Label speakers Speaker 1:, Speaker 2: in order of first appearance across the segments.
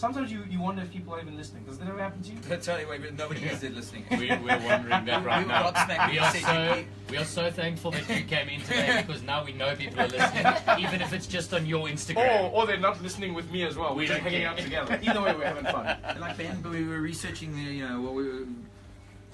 Speaker 1: sometimes you wonder if people are even listening. Does that ever happen to you?
Speaker 2: Totally, wait, but nobody is listening.
Speaker 3: We're wondering that right now. We are so thankful that you came in today, because now we know people are listening, even if it's just on your Instagram.
Speaker 1: Or they're not listening with me as well. We're just hanging out together. Either way, we're having fun.
Speaker 2: Like Ben, but we were researching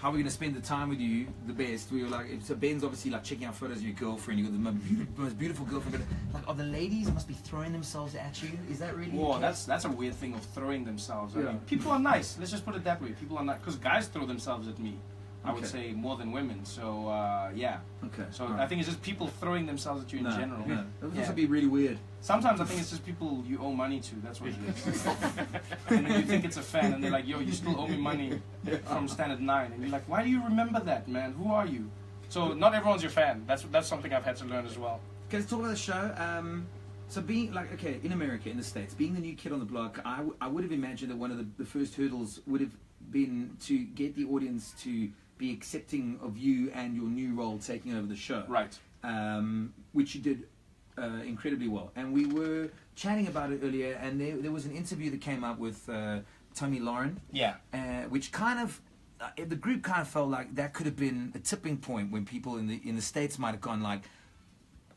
Speaker 2: how we're going to spend the time with you the best. We were like, so Ben's obviously like checking out photos of your girlfriend. You got the most beautiful girlfriend. But like, are the ladies must be throwing themselves at you? Is that really?
Speaker 1: Whoa, that's a weird thing of throwing themselves. I mean, people are nice. Let's just put it that way. People are nice because guys throw themselves at me. I would say more than women. So yeah.
Speaker 2: Okay.
Speaker 1: So I think it's just people throwing themselves at you in general.
Speaker 2: No. That would also be really weird.
Speaker 1: Sometimes I think it's just people you owe money to. That's what it is. And then you think it's a fan, and they're like, "Yo, you still owe me money from Standard 9," and you're like, "Why do you remember that, man? Who are you?" So not everyone's your fan. That's something I've had to learn as well.
Speaker 2: Okay, let's talk about the show. So being like, okay, in America, in the States, being the new kid on the block, I would have imagined that one of the first hurdles would have been to get the audience to be accepting of you and your new role taking over the show.
Speaker 1: Right.
Speaker 2: Which you did incredibly well. And we were chatting about it earlier, and there was an interview that came up with Tommy Lauren.
Speaker 1: Yeah.
Speaker 2: Which kind of, the group kind of felt like that could have been a tipping point when people in the States might have gone like,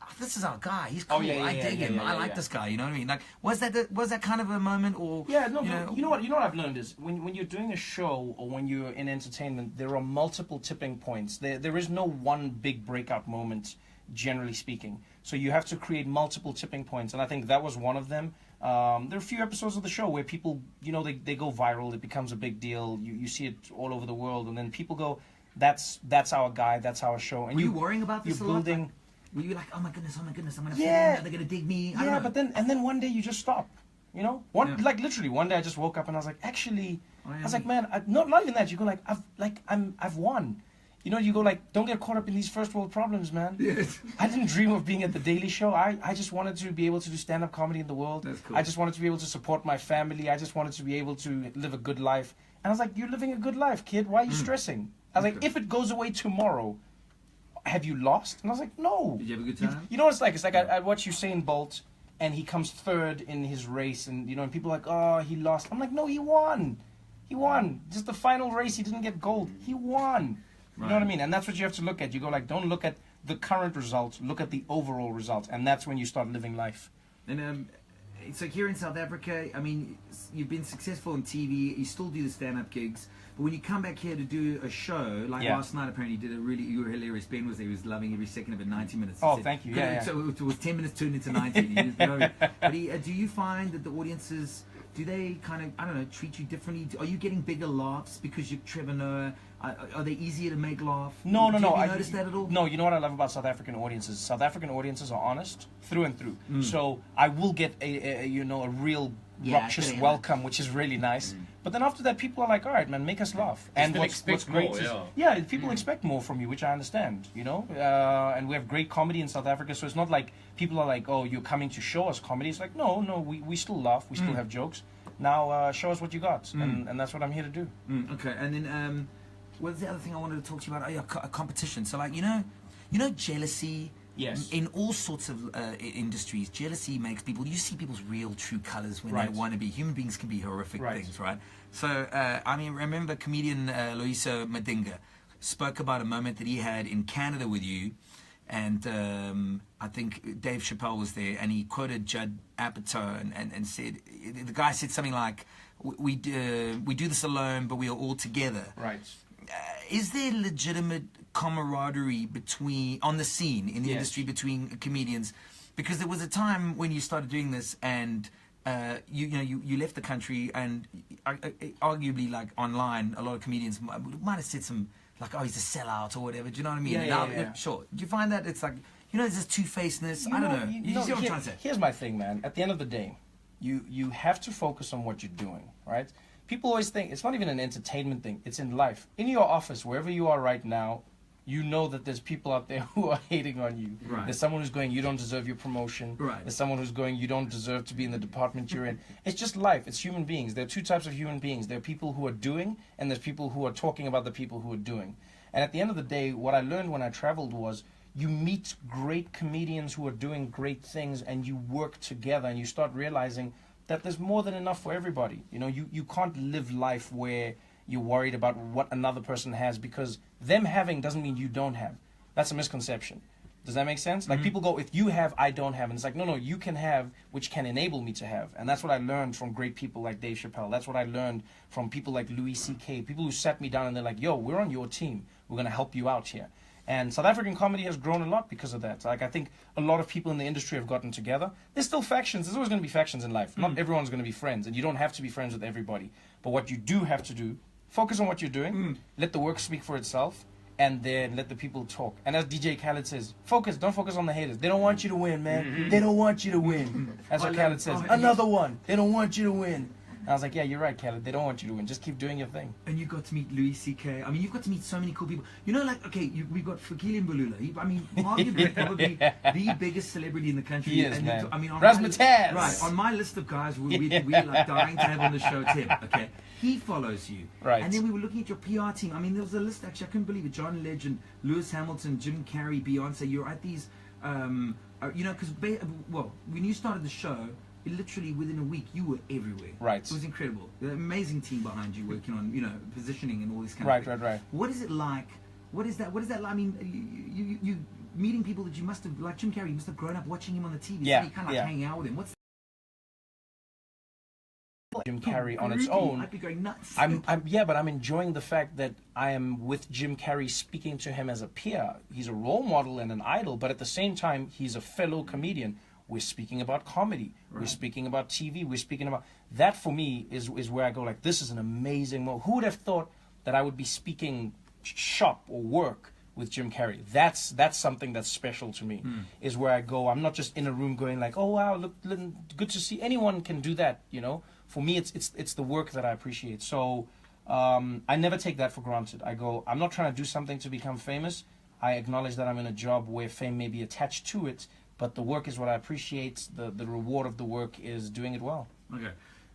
Speaker 2: oh, this is our guy. He's cool. I dig him. I like this guy. You know what I mean? Like, was that kind of a moment, or
Speaker 1: yeah? No, you know what I've learned is when you're doing a show or when you're in entertainment, there are multiple tipping points. There is no one big breakout moment, generally speaking. So you have to create multiple tipping points, and I think that was one of them. There are a few episodes of the show where people, they go viral. It becomes a big deal. You see it all over the world, and then people go, "That's our guy. That's our show." And
Speaker 2: were you worrying about this?
Speaker 1: You're building.
Speaker 2: Were you like, oh my goodness, I'm gonna fit in, they're gonna dig me? I don't know.
Speaker 1: But then one day you just stop. Like literally one day I just woke up and I was like, actually, I was like, man, not even that. You go like, I've won. You go like, don't get caught up in these first world problems, man.
Speaker 2: Yes.
Speaker 1: I didn't dream of being at the Daily Show. I just wanted to be able to do stand-up comedy in the world.
Speaker 2: That's cool.
Speaker 1: I just wanted to be able to support my family. I just wanted to be able to live a good life. And I was like, you're living a good life, kid. Why are you stressing? I was like, if it goes away tomorrow, have you lost? And I was like, no.
Speaker 2: Did you have a good time?
Speaker 1: You know what it's like? It's like I watch Usain Bolt, and he comes third in his race, and and people are like, oh, he lost. I'm like, no, he won. He won. Just the final race, he didn't get gold. He won. You know what I mean? And that's what you have to look at. You go like, don't look at the current result. Look at the overall result, and that's when you start living life.
Speaker 2: And so here in South Africa, I mean, you've been successful on TV. You still do the stand-up gigs. But when you come back here to do a show, like last night, apparently you were hilarious. Ben was there, he was loving every second of it, 90 minutes.
Speaker 1: Oh, thank you. Yeah.
Speaker 2: So it was 10 minutes turned into 90. But do you find that the audiences, do they kind of, I don't know, treat you differently? Are you getting bigger laughs because you're Trevoh Noah? Are they easier to make laugh?
Speaker 1: No.
Speaker 2: Have you noticed that at all?
Speaker 1: No, you know what I love about South African audiences? South African audiences are honest through and through. So I will get a real rapturous welcome, which is really nice. But then after that, people are like, all right, man, make us laugh. And what's great is, people expect more from you, which I understand, and we have great comedy in South Africa, so it's not like people are like, oh, you're coming to show us comedy. It's like, no, we still laugh, we still have jokes. Now show us what you got, and that's what I'm here to do.
Speaker 2: Okay, and then what's the other thing I wanted to talk to you about? Oh, yeah, competition. So like, jealousy.
Speaker 1: Yes.
Speaker 2: In all sorts of industries, jealousy makes people. You see people's real, true colors when they want to be. Human beings can be horrific things, right? So, I mean, remember comedian Loyiso Madinga spoke about a moment that he had in Canada with you, and I think Dave Chappelle was there, and he quoted Judd Apatow and said, the guy said something like, "We do this alone, but we are all together."
Speaker 1: Right.
Speaker 2: Is there legitimate camaraderie on the scene in the industry between comedians? Because there was a time when you started doing this, and you left the country, and arguably, like online, a lot of comedians might have said some like, "Oh, he's a sellout" or whatever. Do you know what I mean?
Speaker 1: Yeah.
Speaker 2: Sure. Do you find that it's like, there's this two-facedness? I don't know. You see what I'm trying to say?
Speaker 1: Here's my thing, man. At the end of the day, you have to focus on what you're doing, right? People always think it's not even an entertainment thing. It's in life. In your office, wherever you are right now, you know that there's people out there who are hating on you.
Speaker 2: Right.
Speaker 1: There's someone who's going, you don't deserve your promotion.
Speaker 2: Right.
Speaker 1: There's someone who's going, you don't deserve to be in the department you're in. It's just life. It's human beings. There are two types of human beings. There are people who are doing, and there's people who are talking about the people who are doing. And at the end of the day, what I learned when I traveled was, you meet great comedians who are doing great things, and you work together, and you start realizing that there's more than enough for everybody. You know, you can't live life where you're worried about what another person has, because them having doesn't mean you don't have. That's a misconception. Does that make sense? Like, people go, if you have, I don't have. And it's like, no, you can have, which can enable me to have. And that's what I learned from great people like Dave Chappelle. That's what I learned from people like Louis C.K., people who sat me down and they're like, yo, we're on your team. We're going to help you out here. And South African comedy has grown a lot because of that. Like, I think a lot of people in the industry have gotten together. There's still factions. There's always going to be factions in life. Not everyone's going to be friends, and you don't have to be friends with everybody. But what you do have to do, focus on what you're doing, let the work speak for itself, and then let the people talk. And as DJ Khaled says, don't focus on the haters. They don't want you to win, man. They don't want you to win. That's what Khaled says. Another one. They don't want you to win. And I was like, yeah, you're right, Khaled. They don't want you to win. Just keep doing your thing.
Speaker 2: And you got to meet Louis C.K. I mean, you've got to meet so many cool people. You know, like, okay, we've got Fikile Mbulula. I mean, arguably probably the biggest celebrity in the country.
Speaker 1: He is, man.
Speaker 2: I mean,
Speaker 1: Razzmatazz.
Speaker 2: Right, on my list of guys we're like dying to have on the show, Tim, okay? He follows you.
Speaker 1: Right.
Speaker 2: And then we were looking at your PR team. I mean, there was a list, actually, I couldn't believe it. John Legend, Lewis Hamilton, Jim Carrey, Beyonce. You're at these, you know, because, well, when you started the show, literally within a week, you were everywhere.
Speaker 1: Right.
Speaker 2: It was incredible. The amazing team behind you working on, you know, positioning and all this kind of thing.
Speaker 1: Right.
Speaker 2: What is it like? What is that like? I mean, you meeting people that you must have, like Jim Carrey, you must have grown up watching him on the TV.
Speaker 1: Yeah.
Speaker 2: So you kind of like hanging out with him. What's
Speaker 1: Jim Carrey on its own.
Speaker 2: I'd be going nuts.
Speaker 1: But I'm enjoying the fact that I am with Jim Carrey, speaking to him as a peer. He's a role model and an idol, but at the same time, he's a fellow comedian. We're speaking about comedy. Right. We're speaking about TV. We're speaking about that. For me is where I go, like, this is an amazing moment. Who would have thought that I would be speaking shop or work with Jim Carrey? That's something that's special to me. Is where I go. I'm not just in a room going like, oh wow, look, good to see. Anyone can do that, you know. For me, it's the work that I appreciate. So I never take that for granted. I go, I'm not trying to do something to become famous. I acknowledge that I'm in a job where fame may be attached to it, but the work is what I appreciate. The reward of the work is doing it well.
Speaker 2: Okay.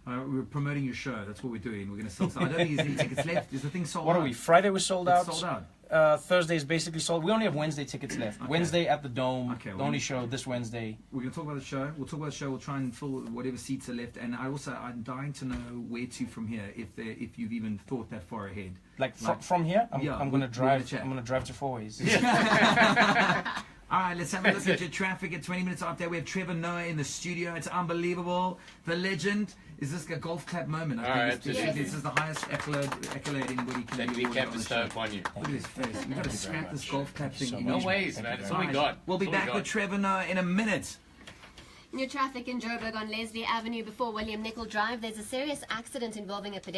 Speaker 2: We're promoting your show. That's what we're doing. We're going to sell. I don't think there's any tickets left. Is the thing sold out?
Speaker 1: What are we? Friday was sold out.
Speaker 2: Sold out.
Speaker 1: Thursday is basically sold. We only have Wednesday tickets left. Okay. Wednesday at the Dome.
Speaker 2: Okay,
Speaker 1: the only show this Wednesday.
Speaker 2: We're going to talk about the show. We'll talk about the show. We'll try and fill whatever seats are left. And I'm dying to know where to from here. If you've even thought that far ahead.
Speaker 1: Like from here, I'm going to drive. I'm going to drive to Fourways.
Speaker 2: All right, let's have a look at your traffic at 20 minutes after. We have Trevoh Noah in the studio. It's unbelievable. The legend. Is this a golf clap moment? I think this is the highest accolade anybody can
Speaker 3: Then we kept the stove on you.
Speaker 2: Look at his face. We've got to scrap this golf clap thing.
Speaker 3: No ways, man. That's all we got.
Speaker 2: We'll be back with Trevoh Noah in a minute.
Speaker 4: New traffic in Joburg on Leslie Avenue before William Nicol Drive. There's a serious accident involving a pedestrian.